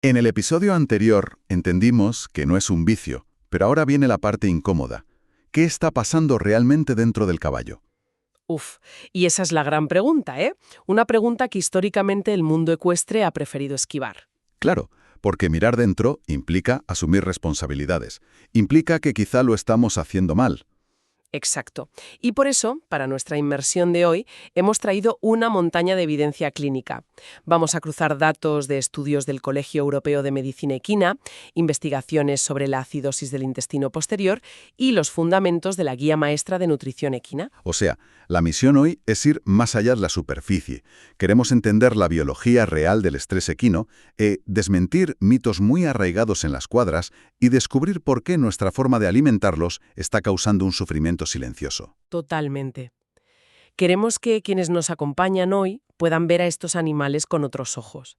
En el episodio anterior entendimos que no es un vicio, pero ahora viene la parte incómoda. ¿Qué está pasando realmente dentro del caballo? Uf, y esa es la gran pregunta, ¿eh? Una pregunta que históricamente el mundo ecuestre ha preferido esquivar. Claro, porque mirar dentro implica asumir responsabilidades. Implica que quizá lo estamos haciendo mal. Exacto. Y por eso, para nuestra inmersión de hoy, hemos traído una montaña de evidencia clínica. Vamos a cruzar datos de estudios del Colegio Europeo de Medicina Equina, investigaciones sobre la acidosis del intestino posterior y los fundamentos de la Guía Maestra de Nutrición Equina. O sea, la misión hoy es ir más allá de la superficie. Queremos entender la biología real del estrés equino, desmentir mitos muy arraigados en las cuadras y descubrir por qué nuestra forma de alimentarlos está causando un sufrimiento silencioso. Totalmente. Queremos que quienes nos acompañan hoy puedan ver a estos animales con otros ojos.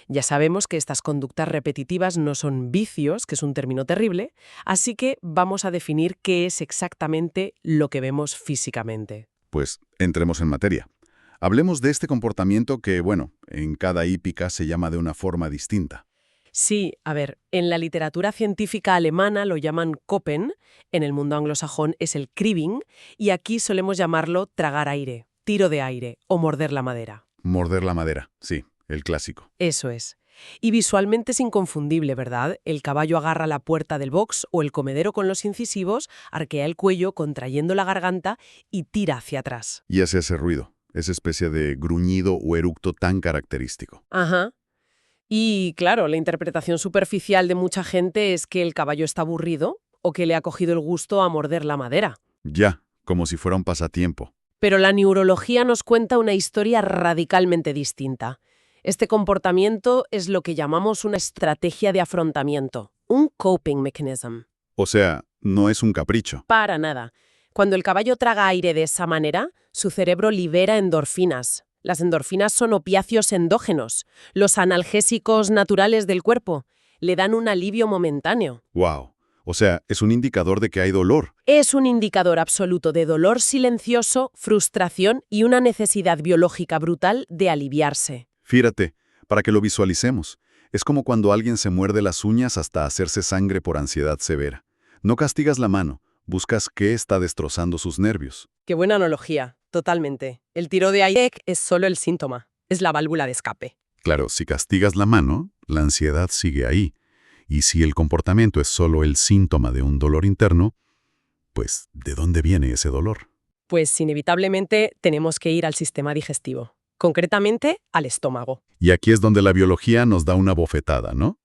Ya sabemos que estas conductas repetitivas no son vicios, que es un término terrible, así que vamos a definir qué es exactamente lo que vemos físicamente. Pues entremos en materia. Hablemos de este comportamiento que, bueno, en cada hípica se llama de una forma distinta. Sí, a ver, en la literatura científica alemana lo llaman Koppen, en el mundo anglosajón es el cribbing, y aquí solemos llamarlo tragar aire, tiro de aire o morder la madera. Morder la madera, sí, el clásico. Eso es. Y visualmente es inconfundible, ¿verdad? El caballo agarra la puerta del box o el comedero con los incisivos, arquea el cuello contrayendo la garganta y tira hacia atrás. Y hace ese ruido, esa especie de gruñido o eructo tan característico. Ajá. Y claro, la interpretación superficial de mucha gente es que el caballo está aburrido o que le ha cogido el gusto a morder la madera. Ya, como si fuera un pasatiempo. Pero la neurología nos cuenta una historia radicalmente distinta. Este comportamiento es lo que llamamos una estrategia de afrontamiento, un coping mechanism. O sea, no es un capricho. Para nada. Cuando el caballo traga aire de esa manera, su cerebro libera endorfinas. Las endorfinas son opiáceos endógenos, los analgésicos naturales del cuerpo. Le dan un alivio momentáneo. ¡Wow! O sea, es un indicador de que hay dolor. Es un indicador absoluto de dolor silencioso, frustración y una necesidad biológica brutal de aliviarse. Fíjate, para que lo visualicemos. Es como cuando alguien se muerde las uñas hasta hacerse sangre por ansiedad severa. No castigas la mano, buscas qué está destrozando sus nervios. Qué buena analogía, totalmente. El tiro de aire es solo el síntoma, es la válvula de escape. Claro, si castigas la mano, la ansiedad sigue ahí. Y si el comportamiento es solo el síntoma de un dolor interno, pues, ¿de dónde viene ese dolor? Pues inevitablemente tenemos que ir al sistema digestivo, concretamente al estómago. Y aquí es donde la biología nos da una bofetada, ¿no?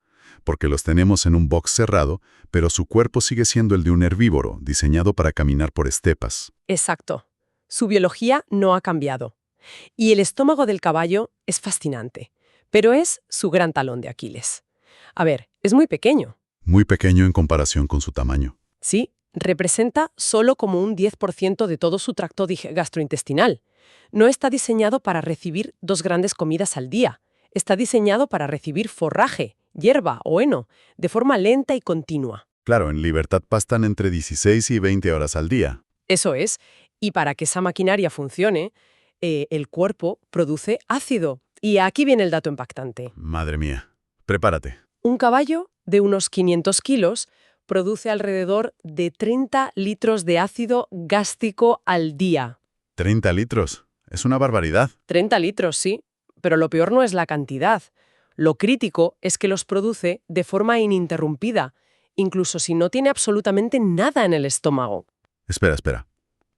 Porque los tenemos en un box cerrado, pero su cuerpo sigue siendo el de un herbívoro, diseñado para caminar por estepas. Exacto. Su biología no ha cambiado. Y el estómago del caballo es fascinante, pero es su gran talón de Aquiles. A ver, es muy pequeño. Muy pequeño en comparación con su tamaño. Sí, representa solo como un 10% de todo su tracto gastrointestinal. No está diseñado para recibir 2 grandes comidas al día. Está diseñado para recibir forraje, hierba o heno, de forma lenta y continua. Claro, en libertad pastan entre 16 y 20 horas al día. Eso es. Y para que esa maquinaria funcione, el cuerpo produce ácido. Y aquí viene el dato impactante. Madre mía. Prepárate. Un caballo de unos 500 kilos produce alrededor de 30 litros de ácido gástrico al día. 30 litros. Es una barbaridad. 30 litros, sí. Pero lo peor no es la cantidad. Lo crítico es que los produce de forma ininterrumpida, incluso si no tiene absolutamente nada en el estómago. Espera.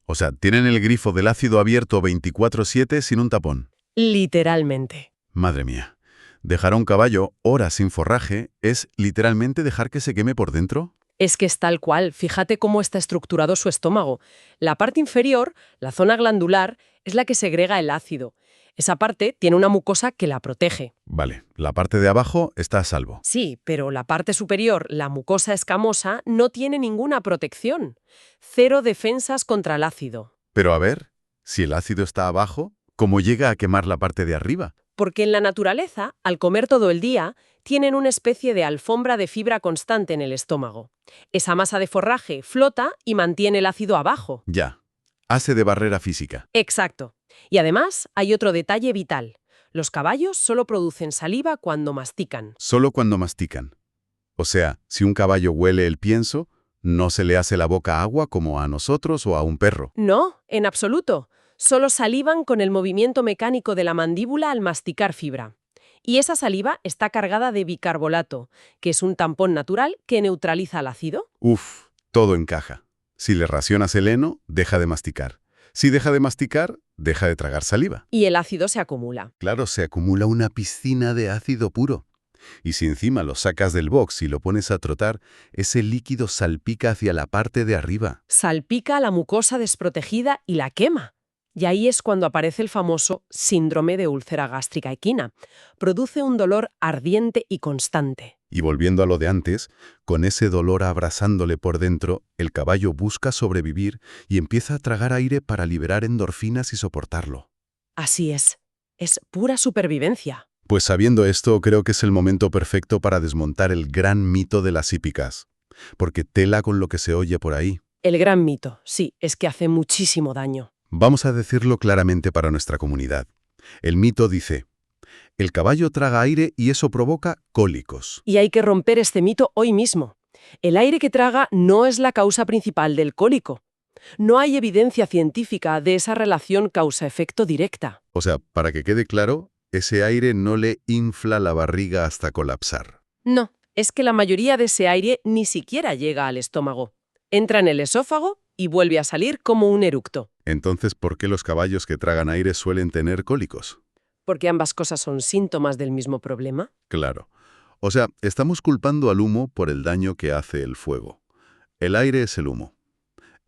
O sea, tienen el grifo del ácido abierto 24/7 sin un tapón. Literalmente. Madre mía. Dejar a un caballo horas sin forraje es literalmente dejar que se queme por dentro. Es que es tal cual. Fíjate cómo está estructurado su estómago. La parte inferior, la zona glandular, es la que segrega el ácido. Esa parte tiene una mucosa que la protege. Vale, la parte de abajo está a salvo. Sí, pero la parte superior, la mucosa escamosa, no tiene ninguna protección. Cero defensas contra el ácido. Pero a ver, si el ácido está abajo, ¿cómo llega a quemar la parte de arriba? Porque en la naturaleza, al comer todo el día, tienen una especie de alfombra de fibra constante en el estómago. Esa masa de forraje flota y mantiene el ácido abajo. Ya. Hace de barrera física. Exacto. Y además hay otro detalle vital. Los caballos solo producen saliva cuando mastican. Solo cuando mastican. O sea, si un caballo huele el pienso, no se le hace la boca agua como a nosotros o a un perro. No, en absoluto. Solo salivan con el movimiento mecánico de la mandíbula al masticar fibra. Y esa saliva está cargada de bicarbolato, que es un tampón natural que neutraliza el ácido. Uf, todo encaja. Si le racionas el heno, deja de masticar. Si deja de masticar, deja de tragar saliva. Y el ácido se acumula. Claro, se acumula una piscina de ácido puro. Y si encima lo sacas del box y lo pones a trotar, ese líquido salpica hacia la parte de arriba. Salpica la mucosa desprotegida y la quema. Y ahí es cuando aparece el famoso síndrome de úlcera gástrica equina. Produce un dolor ardiente y constante. Y volviendo a lo de antes, con ese dolor abrasándole por dentro, el caballo busca sobrevivir y empieza a tragar aire para liberar endorfinas y soportarlo. Así es pura supervivencia. Pues sabiendo esto, creo que es el momento perfecto para desmontar el gran mito de las hípicas. Porque tela con lo que se oye por ahí. El gran mito, sí, es que hace muchísimo daño. Vamos a decirlo claramente para nuestra comunidad. El mito dice: el caballo traga aire y eso provoca cólicos. Y hay que romper este mito hoy mismo. El aire que traga no es la causa principal del cólico. No hay evidencia científica de esa relación causa-efecto directa. O sea, para que quede claro, ese aire no le infla la barriga hasta colapsar. No, es que la mayoría de ese aire ni siquiera llega al estómago. Entra en el esófago y vuelve a salir como un eructo. Entonces, ¿por qué los caballos que tragan aire suelen tener cólicos? ¿Porque ambas cosas son síntomas del mismo problema? Claro. O sea, estamos culpando al humo por el daño que hace el fuego. El aire es el humo.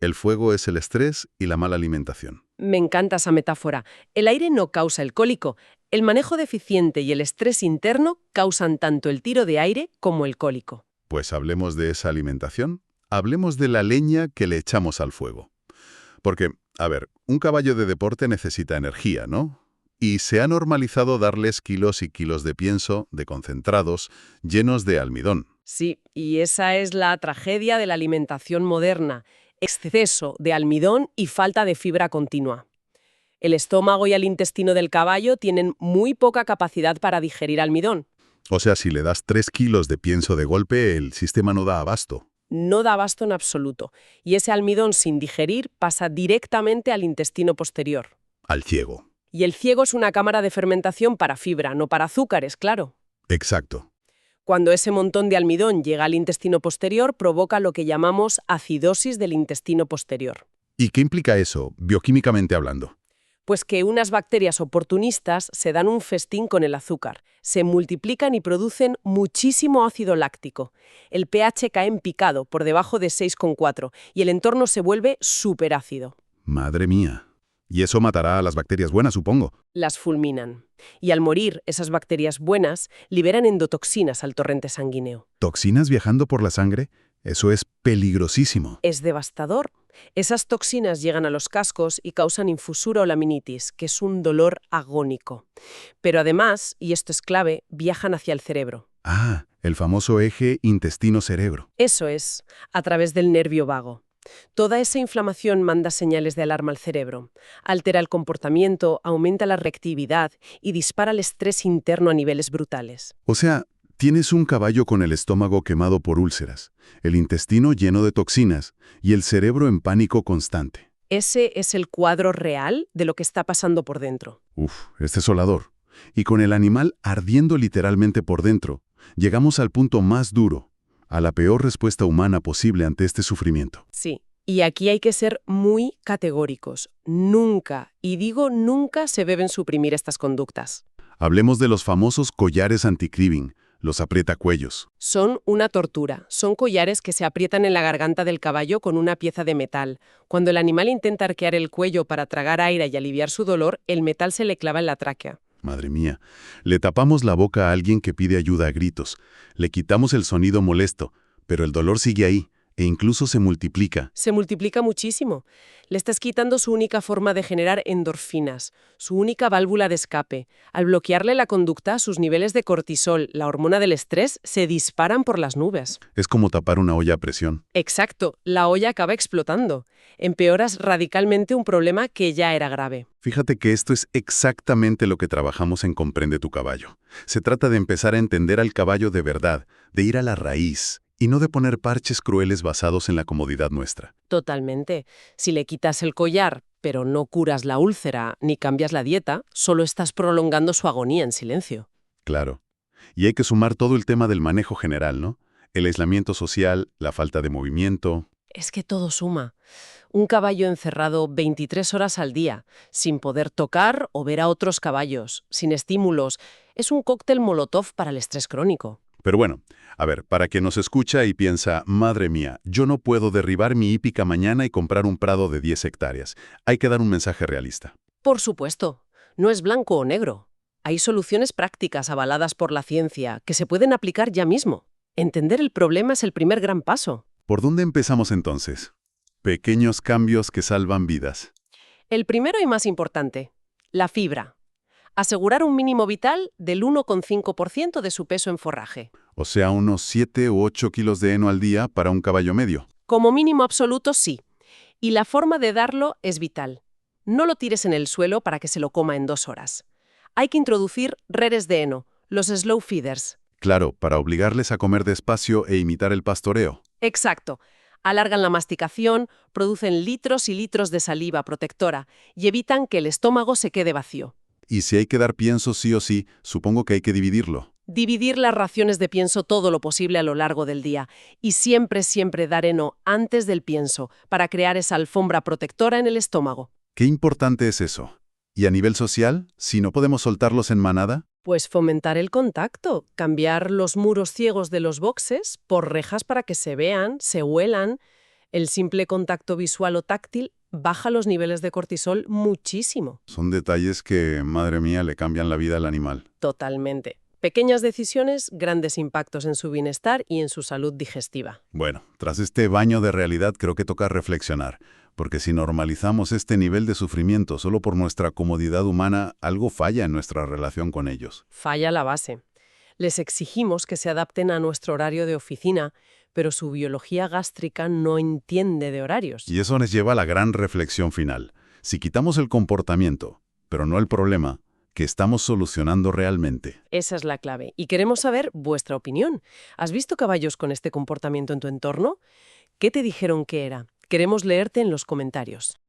El fuego es el estrés y la mala alimentación. Me encanta esa metáfora. El aire no causa el cólico. El manejo deficiente y el estrés interno causan tanto el tiro de aire como el cólico. Pues hablemos de esa alimentación. Hablemos de la leña que le echamos al fuego. Porque, a ver, un caballo de deporte necesita energía, ¿no? Y se ha normalizado darles kilos y kilos de pienso, de concentrados, llenos de almidón. Sí, y esa es la tragedia de la alimentación moderna. Exceso de almidón y falta de fibra continua. El estómago y el intestino del caballo tienen muy poca capacidad para digerir almidón. O sea, si le das 3 kilos de pienso de golpe, el sistema no da abasto. No da abasto en absoluto. Y ese almidón sin digerir pasa directamente al intestino posterior. Al ciego. Y el ciego es una cámara de fermentación para fibra, no para azúcares, claro. Exacto. Cuando ese montón de almidón llega al intestino posterior, provoca lo que llamamos acidosis del intestino posterior. ¿Y qué implica eso, bioquímicamente hablando? Pues que unas bacterias oportunistas se dan un festín con el azúcar, se multiplican y producen muchísimo ácido láctico. El pH cae en picado, por debajo de 6,4, y el entorno se vuelve superácido. Madre mía. Y eso matará a las bacterias buenas, supongo. Las fulminan. Y al morir, esas bacterias buenas liberan endotoxinas al torrente sanguíneo. ¿Toxinas viajando por la sangre? Eso es peligrosísimo. Es devastador. Esas toxinas llegan a los cascos y causan infusura o laminitis, que es un dolor agónico. Pero además, y esto es clave, viajan hacia el cerebro. Ah, el famoso eje intestino-cerebro. Eso es, a través del nervio vago. Toda esa inflamación manda señales de alarma al cerebro, altera el comportamiento, aumenta la reactividad y dispara el estrés interno a niveles brutales. O sea, tienes un caballo con el estómago quemado por úlceras, el intestino lleno de toxinas y el cerebro en pánico constante. Ese es el cuadro real de lo que está pasando por dentro. Uf, es desolador. Y con el animal ardiendo literalmente por dentro, llegamos al punto más duro, a la peor respuesta humana posible ante este sufrimiento. Sí, y aquí hay que ser muy categóricos. Nunca, y digo nunca, se deben suprimir estas conductas. Hablemos de los famosos collares anti-cribbing, los aprietacuellos. Son una tortura. Son collares que se aprietan en la garganta del caballo con una pieza de metal. Cuando el animal intenta arquear el cuello para tragar aire y aliviar su dolor, el metal se le clava en la tráquea. Madre mía, le tapamos la boca a alguien que pide ayuda a gritos, le quitamos el sonido molesto, pero el dolor sigue ahí, e incluso se multiplica. Se multiplica muchísimo. Le estás quitando su única forma de generar endorfinas, su única válvula de escape. Al bloquearle la conducta, sus niveles de cortisol, la hormona del estrés, se disparan por las nubes. Es como tapar una olla a presión. Exacto, la olla acaba explotando. Empeoras radicalmente un problema que ya era grave. Fíjate que esto es exactamente lo que trabajamos en Comprende tu caballo. Se trata de empezar a entender al caballo de verdad, de ir a la raíz, y no de poner parches crueles basados en la comodidad nuestra. Totalmente. Si le quitas el collar, pero no curas la úlcera ni cambias la dieta, solo estás prolongando su agonía en silencio. Claro. Y hay que sumar todo el tema del manejo general, ¿no? El aislamiento social, la falta de movimiento. Es que todo suma. Un caballo encerrado 23 horas al día, sin poder tocar o ver a otros caballos, sin estímulos, es un cóctel molotov para el estrés crónico. Pero bueno, a ver, para quien nos escucha y piensa, madre mía, yo no puedo derribar mi hípica mañana y comprar un prado de 10 hectáreas. Hay que dar un mensaje realista. Por supuesto, no es blanco o negro. Hay soluciones prácticas avaladas por la ciencia que se pueden aplicar ya mismo. Entender el problema es el primer gran paso. ¿Por dónde empezamos entonces? Pequeños cambios que salvan vidas. El primero y más importante, la fibra. Asegurar un mínimo vital del 1,5% de su peso en forraje. O sea, unos 7 u 8 kilos de heno al día para un caballo medio. Como mínimo absoluto, sí. Y la forma de darlo es vital. No lo tires en el suelo para que se lo coma en 2 horas. Hay que introducir redes de heno, los slow feeders. Claro, para obligarles a comer despacio e imitar el pastoreo. Exacto. Alargan la masticación, producen litros y litros de saliva protectora y evitan que el estómago se quede vacío. Y si hay que dar pienso sí o sí, supongo que hay que dividirlo. Dividir las raciones de pienso todo lo posible a lo largo del día y siempre, siempre dar heno antes del pienso para crear esa alfombra protectora en el estómago. Qué importante es eso. ¿Y a nivel social, si no podemos soltarlos en manada? Pues fomentar el contacto, cambiar los muros ciegos de los boxes por rejas para que se vean, se huelan. El simple contacto visual o táctil baja los niveles de cortisol muchísimo. Son detalles que, madre mía, le cambian la vida al animal. Totalmente. Pequeñas decisiones, grandes impactos en su bienestar y en su salud digestiva. Bueno, tras este baño de realidad creo que toca reflexionar, porque si normalizamos este nivel de sufrimiento solo por nuestra comodidad humana, algo falla en nuestra relación con ellos. Falla la base. Les exigimos que se adapten a nuestro horario de oficina, pero su biología gástrica no entiende de horarios. Y eso nos lleva a la gran reflexión final. Si quitamos el comportamiento, pero no el problema, ¿qué estamos solucionando realmente? Esa es la clave. Y queremos saber vuestra opinión. ¿Has visto caballos con este comportamiento en tu entorno? ¿Qué te dijeron que era? Queremos leerte en los comentarios.